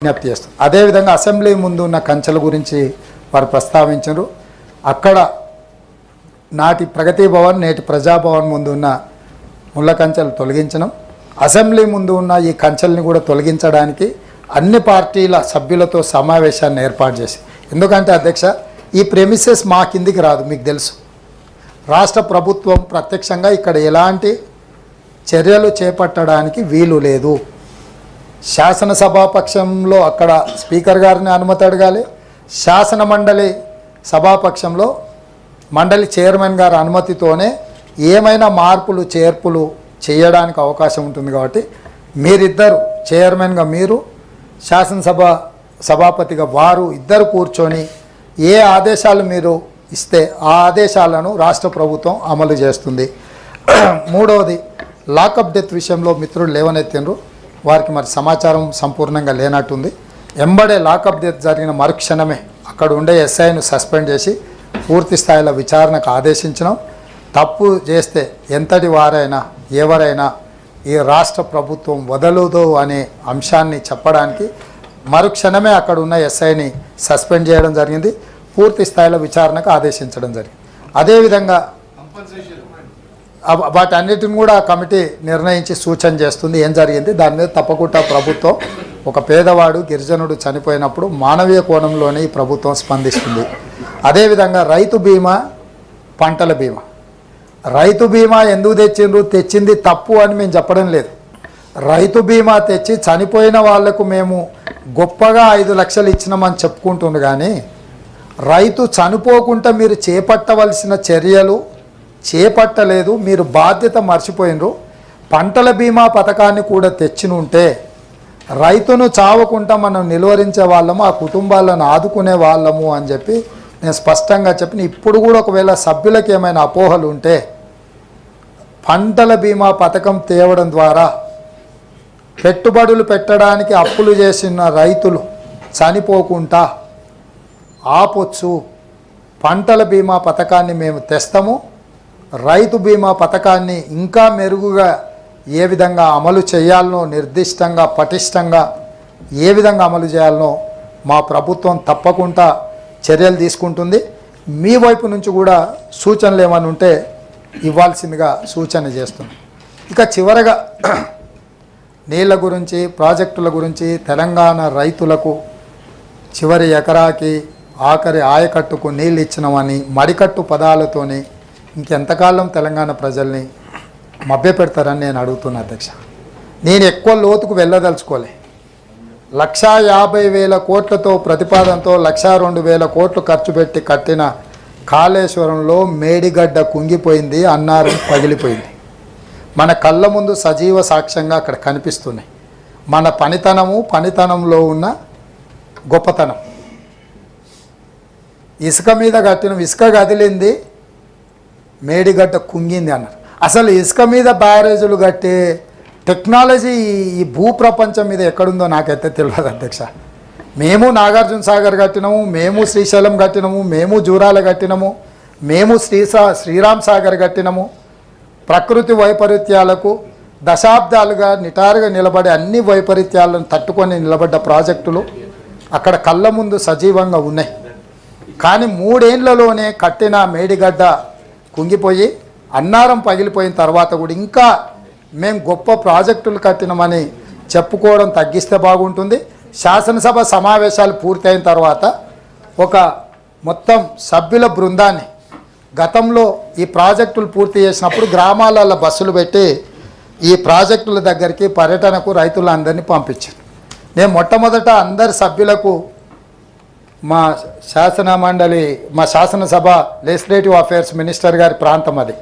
విజ్ఞప్తి చేస్తాం. అదేవిధంగా అసెంబ్లీ ముందు ఉన్న కంచెల గురించి వారు ప్రస్తావించారు. అక్కడ నాటి ప్రగతి భవన్ నేటి ప్రజాభవన్ ముందు ఉన్న ముళ్ళ కంచెలు తొలగించడం, అసెంబ్లీ ముందు ఉన్న ఈ కంచెల్ని కూడా తొలగించడానికి అన్ని పార్టీల సభ్యులతో సమావేశాన్ని ఏర్పాటు చేసి, ఎందుకంటే అధ్యక్ష ఈ ప్రెమిసెస్ మా కిందికి రాదు, మీకు తెలుసు. రాష్ట్ర ప్రభుత్వం ప్రత్యక్షంగా ఇక్కడ ఎలాంటి చర్యలు చేపట్టడానికి వీలు లేదు. శాసనసభాపక్షంలో అక్కడ స్పీకర్ గారిని అనుమతి అడగాలి, శాసన మండలి సభాపక్షంలో మండలి చైర్మన్ గారి అనుమతితోనే ఏమైనా మార్పులు చేర్పులు చేయడానికి అవకాశం ఉంటుంది. కాబట్టి మీరిద్దరు చైర్మన్గా మీరు, శాసనసభ సభాపతిగా వారు ఇద్దరు కూర్చొని ఏ ఆదేశాలు మీరు ఇస్తే ఆ ఆదేశాలను రాష్ట్ర ప్రభుత్వం అమలు చేస్తుంది. మూడవది, లాకప్ డెత్ విషయంలో మిత్రులు లేవనెత్తిండ్రు, వారికి మరి సమాచారం సంపూర్ణంగా లేనట్టుంది. ఎంబడే లాకప్ డెత్ జరిగిన మరుక్షణమే అక్కడ ఉండే ఎస్ఐను సస్పెండ్ చేసి పూర్తి స్థాయిలో విచారణకు ఆదేశించడం. తప్పు చేస్తే ఎంతటి వారైనా ఎవరైనా ఈ రాష్ట్ర ప్రభుత్వం వదలదు అనే అంశాన్ని చెప్పడానికి మరుక్షణమే అక్కడ ఉన్న ఎస్ఐని సస్పెండ్ చేయడం జరిగింది, పూర్తి స్థాయిలో విచారణకు ఆదేశించడం జరిగింది. అదేవిధంగా వాటన్నిటిని కూడా కమిటీ నిర్ణయించి సూచన చేస్తుంది ఏం జరిగింది. దాని మీద తప్పకుండా ప్రభుత్వం, ఒక పేదవాడు గిరిజనుడు చనిపోయినప్పుడు మానవీయ కోణంలోనే ఈ ప్రభుత్వం స్పందిస్తుంది. అదేవిధంగా రైతు బీమా, పంటల బీమా, రైతు బీమా ఎందుకు తెచ్చింది తప్పు అని మేము చెప్పడం లేదు. రైతు బీమా తెచ్చి చనిపోయిన వాళ్లకు మేము గొప్పగా 5 లక్షలు ఇచ్చినామని చెప్పుకుంటుంది. కానీ రైతు చనిపోకుండా మీరు చేపట్టవలసిన చర్యలు చేపట్టలేదు, మీరు బాధ్యత మర్చిపోయినరు. పంటల బీమా పథకాన్ని కూడా తెచ్చినుంటే రైతును చావకుండా మనం నిలువరించే వాళ్ళము, ఆ కుటుంబాలను ఆదుకునే వాళ్ళము అని చెప్పి నేను స్పష్టంగా చెప్పిన. ఇప్పుడు కూడా ఒకవేళ సభ్యులకు ఏమైనా అపోహలు ఉంటే, పంటల బీమా పథకం తేవడం ద్వారా పెట్టుబడులు పెట్టడానికి అప్పులు చేసిన రైతులు చనిపోకుండా ఆపొచ్చు. పంటల బీమా పథకాన్ని మేము తెస్తాము. రైతు బీమా పథకాన్ని ఇంకా మెరుగుగా ఏ విధంగా అమలు చేయాలనో, నిర్దిష్టంగా పటిష్టంగా ఏ విధంగా అమలు చేయాలనో మా ప్రభుత్వం తప్పకుండా చర్యలు తీసుకుంటుంది. మీ వైపు నుంచి కూడా సూచనలు ఏమైనా ఉంటే ఇవ్వాల్సిందిగా సూచన చేస్తున్నాం. ఇక చివరగా నీళ్ళ గురించి, ప్రాజెక్టుల గురించి, తెలంగాణ రైతులకు చివరి ఎకరాకి ఆఖరి ఆయకట్టుకు నీళ్ళు ఇచ్చినామని మడికట్టు పదాలతోని ఇంకెంతకాలం తెలంగాణ ప్రజల్ని మభ్యపెడతారని నేను అడుగుతున్నా అధ్యక్ష. నేను ఎక్కువ లోతుకు వెళ్ళదలుచుకోలే. 1,50,000 కోట్లతో ప్రతిపాదనతో 1,02,000 కోట్లు ఖర్చు పెట్టి కట్టిన కాళేశ్వరంలో మేడిగడ్డ కుంగిపోయింది, అన్నారం పగిలిపోయింది. మన కళ్ళ ముందు సజీవ సాక్ష్యంగా అక్కడ కనిపిస్తున్నాయి మన పనితనంలో ఉన్న గొప్పతనం. ఇసుక మీద కట్టిన, ఇసుక కదిలింది, మేడిగడ్డ కుంగింది అన్నారు. అసలు ఇసుక మీద బ్యారేజీలు కట్టే టెక్నాలజీ ఈ భూప్రపంచం మీద ఎక్కడుందో నాకైతే తెలియదు అధ్యక్ష. మేము నాగార్జున సాగర్ కట్టినాము, మేము శ్రీశైలం కట్టినాము, మేము జూరాల కట్టినాము, మేము శ్రీరామ్ సాగర్ కట్టినాము. ప్రకృతి వైపరీత్యాలకు దశాబ్దాలుగా నిటారుగా నిలబడే అన్ని వైపరీత్యాలను తట్టుకొని నిలబడ్డ ప్రాజెక్టులు అక్కడ కళ్ళ ముందు సజీవంగా ఉన్నాయి. కానీ 3 ఏళ్లలోనే కట్టిన మేడిగడ్డ కుంగిపోయి అన్నారం పగిలిపోయిన తర్వాత కూడా ఇంకా మేము గొప్ప ప్రాజెక్టులు కట్టినామని చెప్పుకోవడం తగ్గిస్తే బాగుంటుంది. శాసనసభ సమావేశాలు పూర్తయిన తర్వాత ఒక మొత్తం సభ్యుల బృందాన్ని గతంలో ఈ ప్రాజెక్టులు పూర్తి చేసినప్పుడు గ్రామాలలో బస్సులు పెట్టి ఈ ప్రాజెక్టుల దగ్గరికి పర్యటనకు రైతులందరినీ పంపించాను. నేను మొట్టమొదట అందరి సభ్యులకు మా శాసనసభ లెజిస్లేటివ్ అఫేర్స్ మినిస్టర్ గారి ప్రాంతం అది,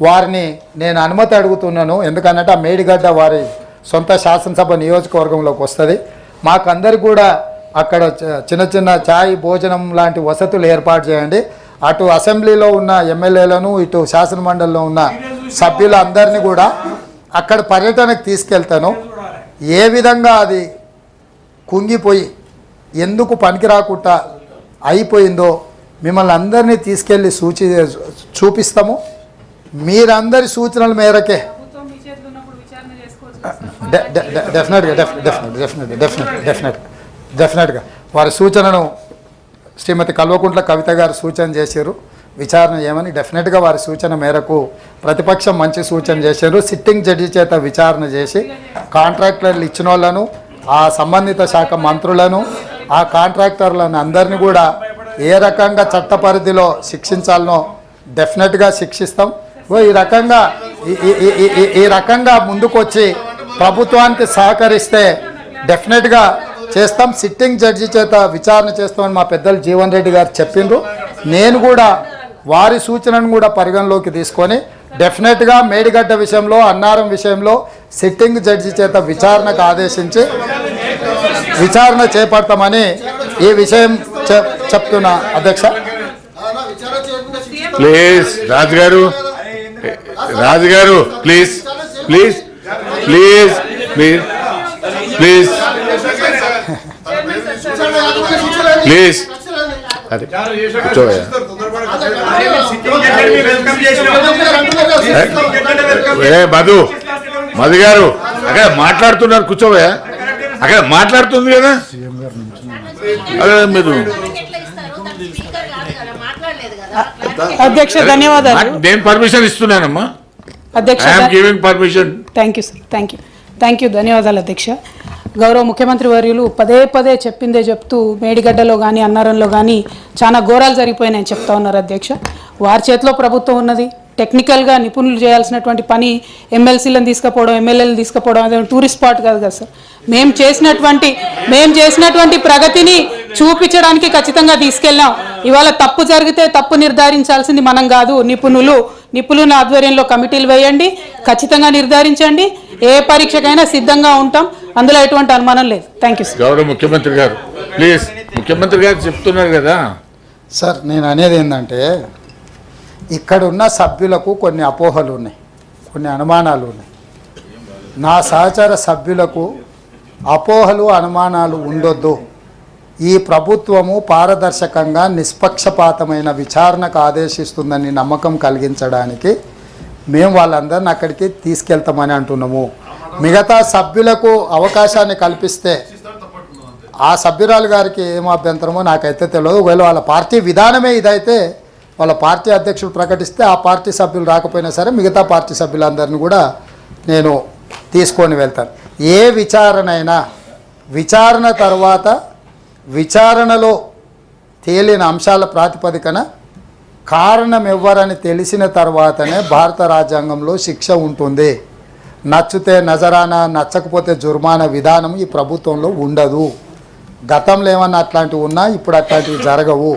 వారిని నేను అనుమతి అడుగుతున్నాను. ఎందుకనంటే ఆ మేడిగడ్డ వారి సొంత శాసనసభ నియోజకవర్గంలోకి వస్తుంది. మాకందరికి కూడా అక్కడ చిన్న చిన్న ఛాయ్ భోజనం లాంటి వసతులు ఏర్పాటు చేయండి. అటు అసెంబ్లీలో ఉన్న ఎమ్మెల్యేలను, ఇటు శాసనమండలిలో ఉన్న సభ్యులందరినీ కూడా అక్కడ పర్యటనకు తీసుకెళ్తాను. ఏ విధంగా అది కుంగిపోయి ఎందుకు పనికి రాకుండా అయిపోయిందో మిమ్మల్ని అందరినీ తీసుకెళ్ళి చూపిస్తాము. మీరందరి సూచనల మేరకే డెఫినెట్గా డెఫినెట్గా వారి సూచనను శ్రీమతి కల్వకుంట్ల కవిత గారు సూచన చేశారు, విచారణ చేయమని. డెఫినెట్గా వారి సూచన మేరకు ప్రతిపక్షం మంచి సూచన చేశారు. సిట్టింగ్ జడ్జి చేత విచారణ చేసి కాంట్రాక్టర్లు ఇచ్చిన వాళ్ళను, ఆ సంబంధిత శాఖ మంత్రులను, ఆ కాంట్రాక్టర్లను అందరినీ కూడా ఏ రకంగా చట్ట పరిధిలో శిక్షించాలనో డెఫినెట్గా శిక్షిస్తాం. ఈ రకంగా ముందుకొచ్చి ప్రభుత్వానికి సహకరిస్తే డెఫినెట్గా చేస్తాం. సిట్టింగ్ జడ్జి చేత విచారణ చేస్తామని మా పెద్దలు జీవన్ రెడ్డి గారు చెప్పిండ్రు. నేను కూడా వారి సూచనను కూడా పరిగణలోకి తీసుకొని డెఫినెట్గా మేడిగడ్డ విషయంలో, అన్నారం విషయంలో సిట్టింగ్ జడ్జి చేత విచారణకు ఆదేశించి విచారణ చేపడతామని ఈ విషయం చెప్తున్నా అధ్యక్ష. ప్లీజ్ రాజుగారు, రాజుగారు please please please please please please అదే కూర్చోవయ్యా. మధు మధు గారు అక్కడ మాట్లాడుతున్నారు, కూర్చోవయ్యా. అక్కడ మాట్లాడుతుంది కదా, అదే మీరు. అధ్యక్ష ధన్యవాదాలు. నేను పర్మిషన్ ఇస్తున్నానమ్మా. అధ్యక్ష permission. Thank you sir, thank you ధన్యవాదాలు అధ్యక్ష. గౌరవ ముఖ్యమంత్రి వర్యులు పదే పదే చెప్పిందే చెప్తూ మేడిగడ్డలో కానీ అన్నారంలో కానీ చాలా ఘోరాలు జరిగిపోయినాయని చెప్తా ఉన్నారు అధ్యక్ష. వారి చేతిలో ప్రభుత్వం ఉన్నది. టెక్నికల్గా నిపుణులు చేయాల్సినటువంటి పని ఎమ్మెల్సీలను తీసుకుపోవడం, ఎమ్మెల్యేలను తీసుకుపోవడం అదే టూరిస్ట్ స్పాట్ కాదు కదా సార్. మేము చేసినటువంటి ప్రగతిని చూపించడానికి ఖచ్చితంగా తీసుకెళ్ళాం. ఇవాళ తప్పు జరిగితే తప్పు నిర్ధారించాల్సింది మనం కాదు, నిపుణుల ఆధ్వర్యంలో కమిటీలు వేయండి, ఖచ్చితంగా నిర్ధారించండి. ఏ పరీక్షకైనా సిద్ధంగా ఉంటాం, అందులో ఎటువంటి అనుమానం లేదు. Thank you sir. గౌరవ ముఖ్యమంత్రి గారు ప్లీజ్, ముఖ్యమంత్రి గారు చెప్తున్నారు కదా సార్. నేను అనేది ఏంటంటే ఇక్కడ ఉన్న సభ్యులకు కొన్ని అపోహలు ఉన్నాయి, కొన్ని అనుమానాలు ఉన్నాయి. నా సహచర సభ్యులకు అపోహలు, అనుమానాలు ఉండొద్దు. ఈ ప్రభుత్వము పారదర్శకంగా నిష్పక్షపాతమైన విచారణకు ఆదేశిస్తుందని నమ్మకం కలిగించడానికి మేము వాళ్ళందరిని అక్కడికి తీసుకెళ్తామని అంటున్నాము. మిగతా సభ్యులకు అవకాశాన్ని కల్పిస్తే ఆ సభ్యురాలు గారికి ఏం అభ్యంతరమో నాకైతే తెలియదు. ఒకవేళ వాళ్ళ పార్టీ విధానమే ఇదైతే వాళ్ళ పార్టీ అధ్యక్షుడు ప్రకటిస్తే ఆ పార్టీ సభ్యులు రాకపోయినా సరే మిగతా పార్టీ సభ్యులందరినీ కూడా నేను తీసుకొని వెళ్తాను. ఏ విచారణ అయినా విచారణ తర్వాత విచారణలో తేలిన అంశాల ప్రాతిపదికన కారణం ఎవ్వరని తెలిసిన తర్వాతనే భారత రాజ్యాంగంలో శిక్ష ఉంటుంది. నచ్చితే నజరానా, నచ్చకపోతే జుర్మానా విధానం ఈ ప్రభుత్వంలో ఉండదు. గతంలో ఏమన్నా అట్లాంటివి ఉన్నా ఇప్పుడు అట్లాంటివి జరగవు.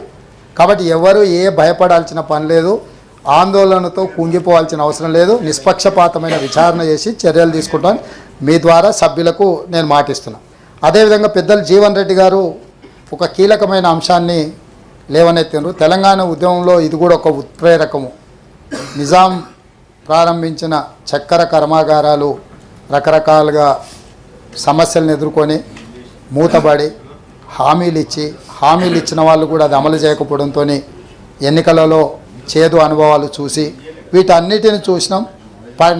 కాబట్టి ఎవరు భయపడాల్సిన పని లేదు, ఆందోళనతో కుంగిపోవాల్సిన అవసరం లేదు. నిష్పక్షపాతమైన విచారణ చేసి చర్యలు తీసుకుంటాను మీ ద్వారా సభ్యులకు నేను మాటిస్తున్నాను. అదేవిధంగా పెద్దలు జీవన్ రెడ్డి గారు ఒక కీలకమైన అంశాన్ని లేవనెత్తినారు. తెలంగాణ ఉద్యమంలో ఇది కూడా ఒక ఉత్ప్రేరకము. నిజాం ప్రారంభించిన చక్కెర కర్మాగారాలు రకరకాలుగా సమస్యలను ఎదుర్కొని మూతబడి హామీలు ఇచ్చిన వాళ్ళు కూడా అది అమలు చేయకపోవడంతో ఎన్నికలలో చేదు అనుభవాలు చూసి వీటన్నిటిని చూసినాం.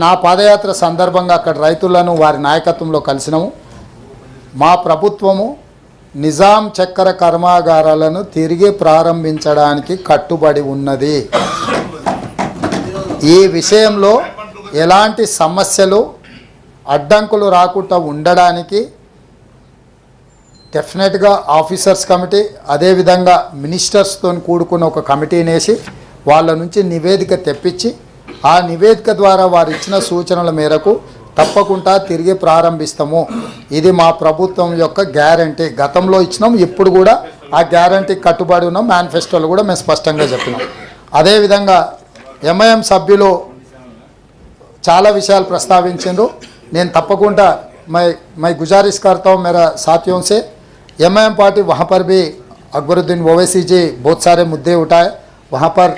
నా పాదయాత్ర సందర్భంగా అక్కడ రైతులను వారి నాయకత్వంలో కలిసినాము. మా ప్రభుత్వము నిజాం చక్కెర కర్మాగారాలను తిరిగి ప్రారంభించడానికి కట్టుబడి ఉన్నది. ఈ విషయంలో ఎలాంటి సమస్యలు అడ్డంకులు రాకుండా ఉండడానికి డెఫినెట్గా ఆఫీసర్స్ కమిటీ, అదేవిధంగా మినిస్టర్స్తో కూడుకున్న ఒక కమిటీని వేసి వాళ్ళ నుంచి నివేదిక తెప్పించి ఆ నివేదిక ద్వారా వారు ఇచ్చిన సూచనల మేరకు తప్పకుండా తిరిగి ప్రారంభిస్తాము. ఇది మా ప్రభుత్వం యొక్క గ్యారంటీ. గతంలో ఇచ్చినాం, ఇప్పుడు కూడా ఆ గ్యారంటీకి కట్టుబడి ఉన్నాం. మేనిఫెస్టోలో కూడా మేము స్పష్టంగా చెప్పినాం. అదేవిధంగా ఎంఐఎం సభ్యులు చాలా విషయాలు ప్రస్తావించారు. నేను తప్పకుండా मैं गुजारिश करता हूँ मेरा साथियों से, एमआईएम पार्टी वहाँ पर भी अकबरुद्दीन ओवैसी जी बहुत सारे मुद्दे उठाए, वहाँ पर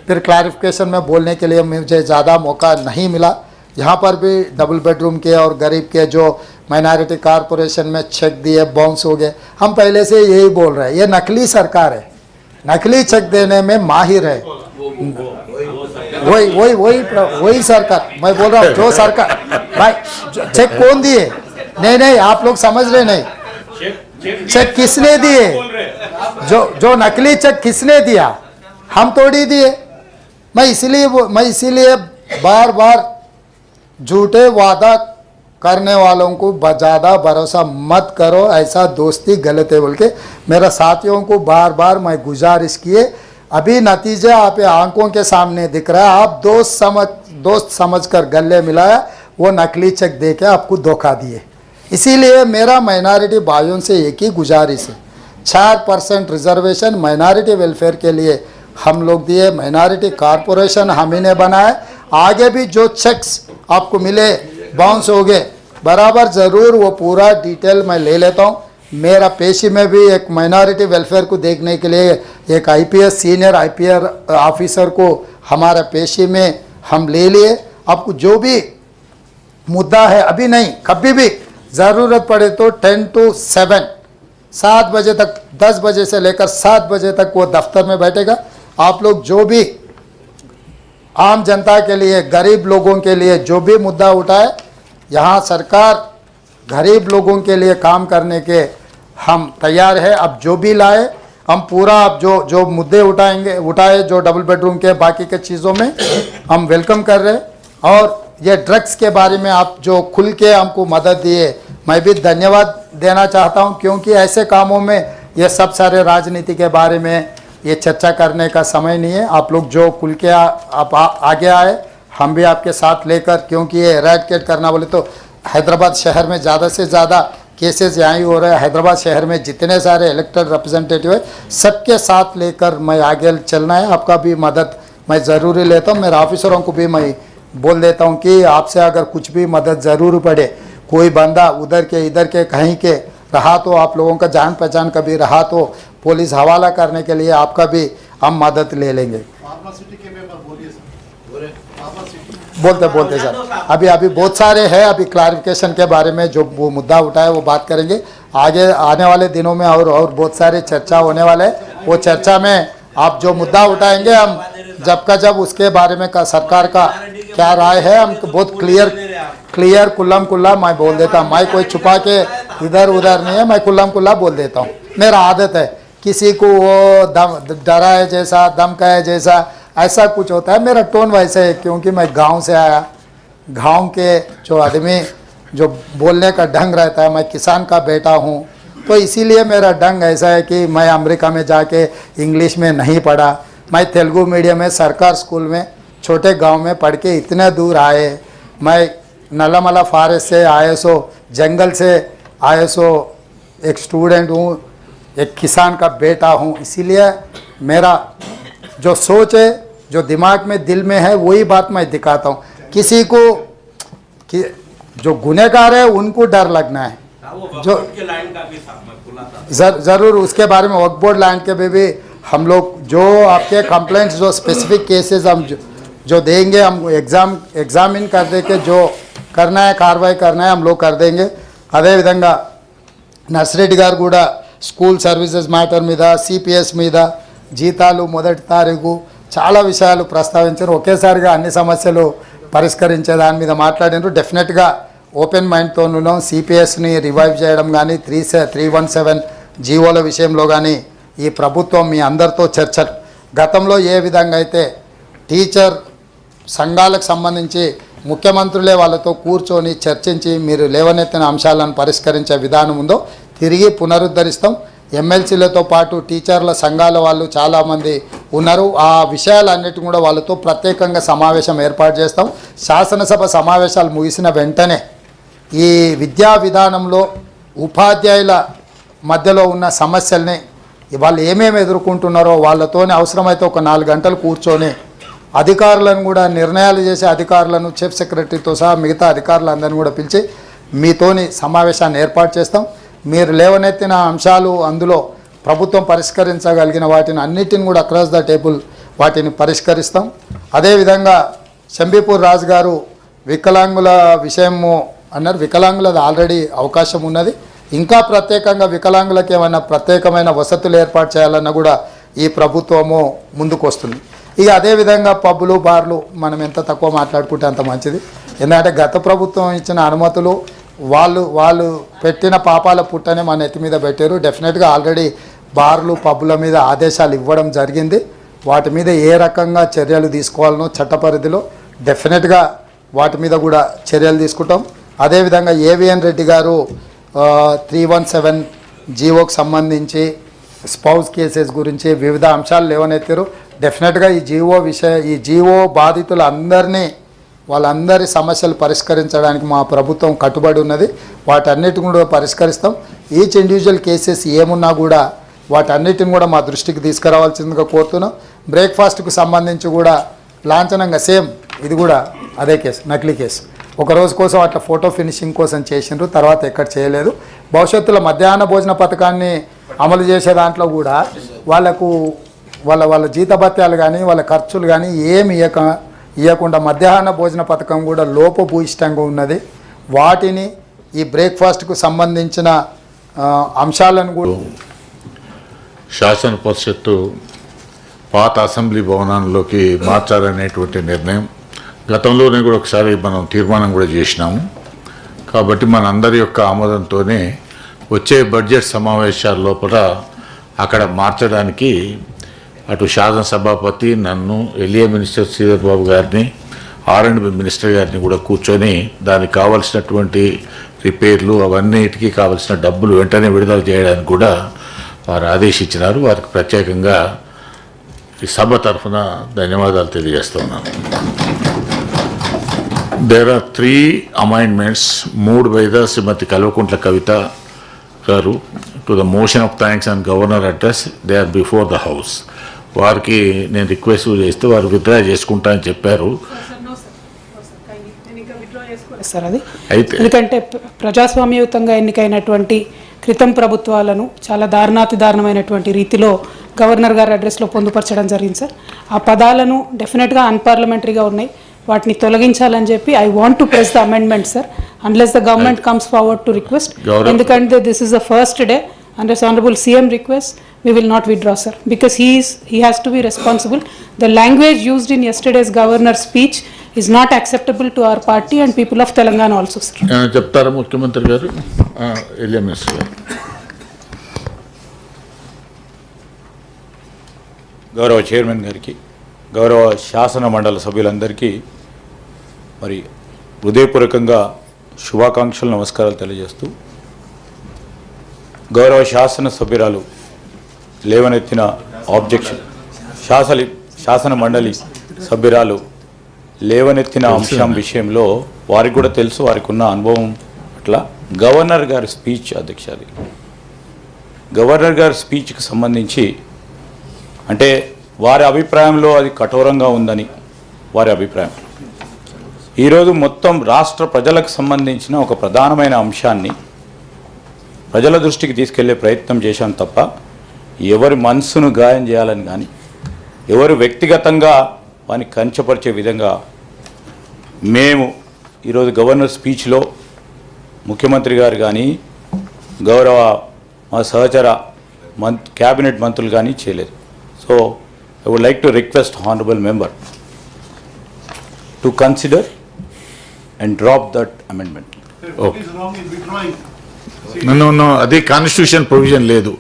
फिर क्लैरिफिकेशन में बोलने के लिए मुझे ज़्यादा मौका नहीं मिला. यहाँ पर भी डबल बेडरूम के और गरीब के जो माइनॉरिटी कॉरपोरेशन में चेक दिए बाउंस हो गए, हम पहले से यही बोल रहे हैं. ये नकली सरकार है, नकली चेक देने में माहिर है. वही सरकार मैं बोल रहा हूँ. जो सरकार भाई चेक कौन दिए? नहीं आप लोग समझ रहे नहीं. चेक किसने दिए? जो नकली चेक किसने दिया? हम थोड़ी दिए। मैं इसीलिए बार बार झूठे वादा करने वालों को ज़्यादा भरोसा मत करो, ऐसा दोस्ती गलत है बोल के मेरा साथियों को बार बार मैं गुजारिश किए। अभी नतीजा आप आंखों के सामने दिख रहा है। आप दोस्त समझकर गले मिलाया, वो नकली चेक दे के आपको धोखा दिए। इसीलिए मेरा माइनॉरिटी भाइयों से एक ही गुजारिश है, 4% रिजर्वेशन माइनॉरिटी वेलफेयर के लिए हम लोग दिए, माइनॉरिटी कॉरपोरेशन हम ही ने बनाए। आगे भी जो चेक्स आपको मिले बाउंस हो गए बराबर ज़रूर वो पूरा डिटेल मैं ले लेता हूँ। मेरा पेशी में भी एक माइनॉरिटी वेलफेयर को देखने के लिए एक आईपीएस सीनियर आईपीएस ऑफिसर को हमारा पेशी में हम ले लिए। आपको जो भी मुद्दा है अभी नहीं, कभी भी ज़रूरत पड़े तो 10 to 7 बजे तक, 10 बजे से लेकर 7 बजे तक वो दफ्तर में बैठेगा। आप लोग जो भी आम जनता के लिए, गरीब लोगों के लिए जो भी मुद्दा उठाए, यहाँ सरकार गरीब लोगों के लिए काम करने के हम तैयार है। अब जो भी लाए हम पूरा, अब जो मुद्दे उठाए जो डबल बेडरूम के बाकी के चीज़ों में हम वेलकम कर रहे हैं। और ये ड्रग्स के बारे में आप जो खुल के हमको मदद दिए, मैं भी धन्यवाद देना चाहता हूँ, क्योंकि ऐसे कामों में ये सब सारे राजनीति के बारे में ये चर्चा करने का समय नहीं है। आप लोग जो खुल के आप आगे आए, हम भी आपके साथ लेकर, क्योंकि ये एरेडिकेट करना बोले तो हैदराबाद शहर में ज़्यादा से ज़्यादा केसेस यहाँ ही हो रहे हैं। हैदराबाद शहर में जितने सारे इलेक्टेड रिप्रेजेंटेटिव है सबके साथ लेकर मैं आगे चलना है। आपका भी मदद मैं ज़रूरी लेता हूँ। मेरे ऑफिसरों को भी मैं बोल देता हूँ कि आपसे अगर कुछ भी मदद ज़रूर पड़े, कोई बंदा उधर के इधर के कहीं के रहा तो, आप लोगों का जान पहचान कभी रहा तो पुलिस हवाला करने के लिए आपका भी हम मदद ले लेंगे। बोलते सर, अभी बहुत सारे हैं। अभी क्लैरिफिकेशन के बारे में जो वो मुद्दा उठाए वो बात करेंगे। आगे आने वाले दिनों में और बहुत सारे चर्चा होने वाले हैं। वो चर्चा में आप जो मुद्दा उठाएंगे हम जब उसके बारे में सरकार का क्या राय है हम बहुत क्लियर कुल्लम कुल्ला मैं बोल देता हूँ। मैं कोई छुपा के इधर उधर नहीं है, मैं कुल्लम कुल्ला बोल देता हूँ। मेरा आदत है, किसी को वो डरा है जैसा, धमका है जैसा, ऐसा कुछ होता है। मेरा टोन वैसे है क्योंकि मैं गांव से आया। गांव के जो आदमी जो बोलने का ढंग रहता है, मैं किसान का बेटा हूँ, तो इसीलिए मेरा ढंग ऐसा है कि मैं अमेरिका में जाके इंग्लिश में नहीं पढ़ा। मैं तेलुगु मीडियम में सरकार स्कूल में छोटे गांव में पढ़ के इतने दूर आए। मैं नलामला फॉरेस्ट से ISO जंगल से ISO एक स्टूडेंट हूँ, एक किसान का बेटा हूँ। इसीलिए मेरा जो सोच है, जो दिमाग में दिल में है, वही बात मैं दिखाता हूँ। किसी को जो गुनहगार है उनको डर लगना है। जो ज़रूर उसके बारे में वक्फ बोर्ड लैंड के भी हम लोग जो आपके कंप्लेंट्स जो स्पेसिफिक केसेस हम जो देंगे, हम एग्जामिन कर दे के जो करना है कार्रवाई करना है हम लोग कर देंगे। अदे विधंगा నర్సిరెడ్డి గారు కూడా స్కూల్ సర్వీసెస్ మ్యాటర్ మీద, CPS మీద, జీతాలు మొదటి తారీఖు చాలా విషయాలు ప్రస్తావించారు. ఒకేసారిగా అన్ని సమస్యలు పరిష్కరించే దాని మీద మాట్లాడినారు. డెఫినెట్గా ఓపెన్ మైండ్తో ఉన్నాం. CPSని రివైవ్ చేయడం కానీ 317 జీవోల విషయంలో కానీ ఈ ప్రభుత్వం మీ అందరితో చర్చలు గతంలో ఏ విధంగా అయితే టీచర్ సంఘాలకు సంబంధించి ముఖ్యమంత్రులే వాళ్ళతో కూర్చొని చర్చించి మీరు లేవనెత్తిన అంశాలను పరిష్కరించే విధానం ఉందో తిరిగి పునరుద్ధరిస్తాం. ఎమ్మెల్సీలతో పాటు టీచర్ల సంఘాల వాళ్ళు చాలామంది ఉన్నారు. ఆ విషయాలన్నిటి కూడా వాళ్ళతో ప్రత్యేకంగా సమావేశం ఏర్పాటు చేస్తాం. శాసనసభ సమావేశాలు ముగిసిన వెంటనే ఈ విద్యా విధానంలో ఉపాధ్యాయుల మధ్యలో ఉన్న సమస్యల్ని వాళ్ళు ఏమేమి ఎదుర్కొంటున్నారో వాళ్ళతోనే అవసరమైతే ఒక 4 గంటలు కూర్చొని అధికారులను కూడా నిర్ణయాలు చేసే అధికారులను, చీఫ్ సెక్రటరీతో సహా మిగతా అధికారులందరినీ కూడా పిలిచి మీతోని సమావేశాన్ని ఏర్పాటు చేస్తాం. మీరు లేవనెత్తిన అంశాలు అందులో ప్రభుత్వం పరిష్కరించగలిగిన వాటిని అన్నిటిని కూడా అక్రాస్ ద టేబుల్ వాటిని పరిష్కరిస్తాం. అదేవిధంగా శంబీపూర్ రాజు గారు వికలాంగుల విషయము అన్నారు. వికలాంగులది ఆల్రెడీ అవకాశం ఉన్నది. ఇంకా ప్రత్యేకంగా వికలాంగులకు ఏమైనా ప్రత్యేకమైన వసతులు ఏర్పాటు చేయాలన్నా కూడా ఈ ప్రభుత్వము ముందుకు వస్తుంది. ఇక అదేవిధంగా పబ్బులు, బార్లు మనం ఎంత తక్కువ మాట్లాడుకుంటే అంత మంచిది. ఎందుకంటే గత ప్రభుత్వం ఇచ్చిన అనుమతులు వాళ్ళు పెట్టిన పాపాల పుట్టనే మా నెత్తి మీద పెట్టారు. డెఫినెట్గా ఆల్రెడీ బార్లు పబ్బుల మీద ఆదేశాలు ఇవ్వడం జరిగింది. వాటి మీద ఏ రకంగా చర్యలు తీసుకోవాలనో చట్ట పరిధిలో డెఫినెట్గా వాటి మీద కూడా చర్యలు తీసుకుంటాం. అదేవిధంగా ఏవిఎన్ రెడ్డి గారు 317 జీవోకి సంబంధించి స్పౌస్ కేసెస్ గురించి వివిధ అంశాలు లేవనెత్తారు. డెఫినెట్గా ఈ జీవో వాళ్ళందరి సమస్యలు పరిష్కరించడానికి మా ప్రభుత్వం కట్టుబడి ఉన్నది. వాటన్నిటిని కూడా పరిష్కరిస్తాం. ఈచ్ ఇండివిజువల్ కేసెస్ ఏమున్నా కూడా వాటన్నిటిని కూడా మా దృష్టికి తీసుకురావాల్సిందిగా కోరుతున్నాం. బ్రేక్ఫాస్ట్కు సంబంధించి కూడా లాంఛనంగా సేమ్ ఇది కూడా అదే కేసు, నకిలీ కేసు. ఒక రోజు కోసం అట్లా ఫోటో ఫినిషింగ్ కోసం చేసిండ్రు, తర్వాత ఎక్కడ చేయలేదు. భవిష్యత్తులో మధ్యాహ్న భోజన పథకాన్ని అమలు చేసే దాంట్లో కూడా వాళ్ళకు వాళ్ళ జీతభత్యాలు కానీ వాళ్ళ ఖర్చులు కానీ ఏమి ఇవ్వకుండా మధ్యాహ్న భోజన పథకం కూడా లోపభూయిష్టంగా ఉన్నది. వాటిని ఈ బ్రేక్ఫాస్ట్కు సంబంధించిన అంశాలను కూడా శాసన పరిషత్తు పాత అసెంబ్లీ భవనాల్లోకి మార్చాలనేటువంటి నిర్ణయం గతంలోనే కూడా ఒకసారి మనం తీర్మానం కూడా చేసినాము. కాబట్టి మనందరి యొక్క ఆమోదంతోనే వచ్చే బడ్జెట్ సమావేశాల లోపల అక్కడ మార్చడానికి అటు శాసనసభాపతి నన్ను, ఎల్ఏ మినిస్టర్ శ్రీధర్ బాబు గారిని, R&B మినిస్టర్ గారిని కూడా కూర్చొని దానికి కావాల్సినటువంటి రిపేర్లు అవన్నిటికీ కావాల్సిన డబ్బులు వెంటనే విడుదల చేయడానికి కూడా వారు ఆదేశించినారు. వారికి ప్రత్యేకంగా ఈ సభ తరఫున ధన్యవాదాలు తెలియజేస్తున్నాను. There are 3 amendments moved by the Srimati Kalvakuntla Kavita garu to the motion of thanks and governor address. They are before the house. వారికి నేను రిక్వెస్ట్ చేస్తే వారు విత్డ్రా చేసుకుంటా అని చెప్పారు. సార్ అది ఎందుకంటే ప్రజాస్వామ్యయుతంగా ఎన్నికైనటువంటి క్రితం ప్రభుత్వాలను చాలా దారుణాతిదారుణమైనటువంటి రీతిలో గవర్నర్ గారి అడ్రస్లో పొందుపరచడం జరిగింది సార్. ఆ పదాలను డెఫినెట్గా అన్పార్లమెంటరీగా ఉన్నాయి, వాటిని తొలగించాలని చెప్పి I want to press the amendment sir unless the government comes forward to request. ఎందుకంటే this is the first day unless honorable CM requests, we will not withdraw, sir, because he has to be responsible. The language used in yesterday's governor's speech is not acceptable to our party and people of Telangana also, sir. చెప్తారా ముఖ్యమంత్రి గారు? LA minister గారు. గౌరవ chairman గారికి, గౌరవ శాసన మండలి సభ్యులందరికీ మరి హృదయపూర్వకంగా శుభాకాంక్షలు, నమస్కారాలు తెలియజేస్తూ, గౌరవ శాసన సభ్యురాలు లేవనెత్తిన ఆబ్జెక్షన్, శాసన మండలి సభ్యురాలు లేవనెత్తిన అంశం విషయంలో వారికి కూడా తెలుసు, వారికి ఉన్న అనుభవం అట్లా గవర్నర్ గారి స్పీచ్ అధ్యక్ష, అది గవర్నర్ గారి స్పీచ్కి సంబంధించి అంటే వారి అభిప్రాయంలో అది కఠోరంగా ఉందని వారి అభిప్రాయం. ఈరోజు మొత్తం రాష్ట్ర ప్రజలకు సంబంధించిన ఒక ప్రధానమైన అంశాన్ని ప్రజల దృష్టికి తీసుకెళ్లే ప్రయత్నం చేశాం తప్ప ఎవరి మనసును గాయం చేయాలని కానీ ఎవరు వ్యక్తిగతంగా వారిని కంచపరిచే విధంగా మేము ఈరోజు గవర్నర్ స్పీచ్లో ముఖ్యమంత్రి గారు కానీ గౌరవ మా సహచర క్యాబినెట్ మంత్రులు కానీ చేయలేదు. So I would like to request honourable member to consider and drop that amendment. నన్ను అది కాన్స్టిట్యూషన్ ప్రొవిజన్ లేదు,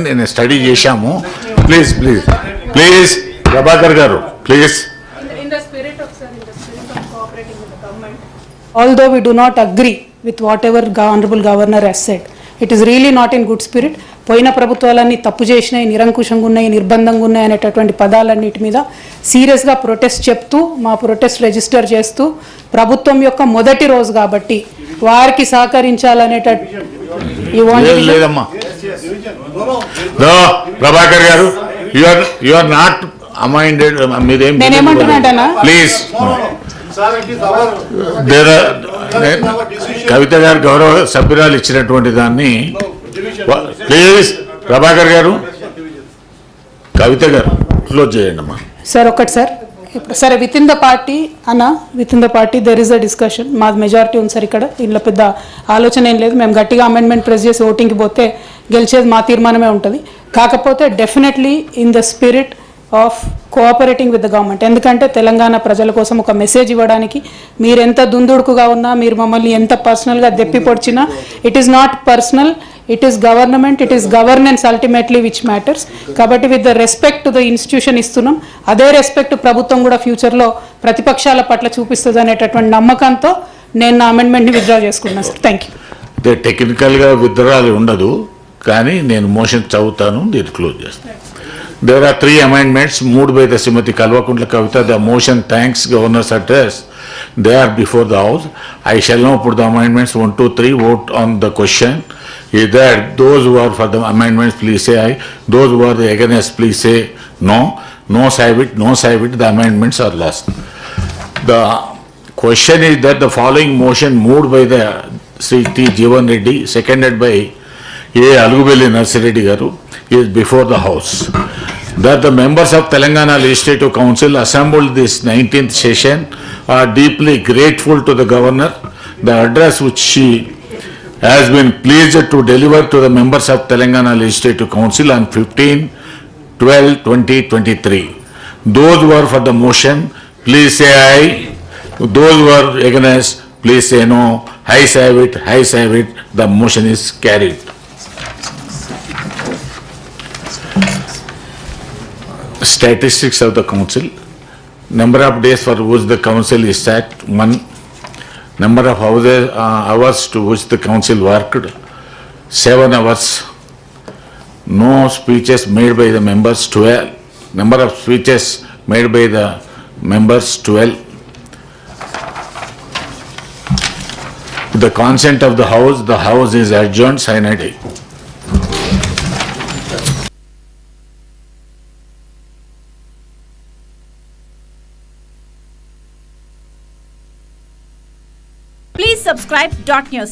నేను స్టడీ చేశాము. ప్లీజ్ ప్లీజ్ ప్లీజ్ ప్రభాకర్ గారు please. Although we do not agree with whatever honorable governor has said, it is really not in good spirit. పోయిన ప్రభుత్వాలన్నీ తప్పు చేసినాయి, నిరంకుశంగా ఉన్నాయి, నిర్బంధంగా ఉన్నాయి అనేటటువంటి పదాలన్నిటి మీద సీరియస్గా ప్రొటెస్ట్ చెప్తూ మా ప్రొటెస్ట్ రిజిస్టర్ చేస్తూ ప్రభుత్వం యొక్క మొదటి రోజు కాబట్టి వారికి సహకరించాలనేటట్టు లేదమ్మా. ప్రభాకర్ గారు యు ఆర్ నాట్ అమైండెడ్. మీరేం నేనేమంటున్నాటనా ప్లీజ్. కవిత గారు గౌరవ సభ్యురాలు ఇచ్చినటువంటి దాన్ని ప్లీజ్ ప్రభాకర్ గారు, కవిత గారు క్లోజ్ చేయండి అమ్మా. సార్ ఒకటి సార్, సరే విత్ ఇన్ ద పార్టీ అన్న, with in the party there is a discussion. మాది మెజారిటీ ఉంది సార్ ఇక్కడ, ఇంట్లో పెద్ద ఆలోచన ఏం లేదు. మేము గట్టిగా అమెండ్మెంట్ ప్రెస్ చేసి ఓటింగ్కి పోతే గెలిచేది మా తీర్మానమే ఉంటుంది. కాకపోతే definitely in the spirit of cooperating with the government. ఎందుకంటే తెలంగాణ ప్రజల కోసం ఒక మెసేజ్ ఇవ్వడానికి మీరెంత దుందుడుకుగా ఉన్నా, మీరు మమ్మల్ని ఎంత పర్సనల్గా దెప్పి పొడిచినా, it is not personal, it is government, it is governance ultimately which matters. కాబట్టి with the respect to the institution ఇస్తున్నాం. అదే రెస్పెక్ట్ ప్రభుత్వం కూడా ఫ్యూచర్లో ప్రతిపక్షాల పట్ల చూపిస్తుంది అనేటటువంటి నమ్మకంతో నేను నా అమెండ్మెంట్ని విత్డ్రా చేసుకుంటున్నాను సార్. Thank you. అంటే టెక్నికల్గా విత్డ్రాల్ ఉండదు, కానీ నేను మోషన్ చదువుతాను, దీన్ని క్లోజ్ చేస్తాను. There are 3 amendments moved by the Srimati Kalvakuntla Kavita. The motion thanks Governor's address. They are before the House. I shall now put the amendments 1, 2, 3. Vote on the question. Is that those who are for the amendments, please say aye. Those who are against, please say no. No save it. No save it. The amendments are lost. The question is that the following motion moved by the Sri T. Jeevan Reddy, seconded by A. Alugubelli Narsireddy Garu, is before the House. That the members of Telangana Legislative Council assembled this 19th session are deeply grateful to the Governor. The address which she has been pleased to deliver to the members of Telangana Legislative Council on 15/12/2023. Those who are for the motion, please say aye. Those who are against, please say no. Ayes have it, ayes have it. The motion is carried. Statistics of the council. Number of days for which the council is sat, 1. Number of hours to which the council worked, 7 hours. No speeches made by the members, 12. Number of speeches made by the members, 12. With the consent of the house is adjourned sine die. Please subscribe Dot News.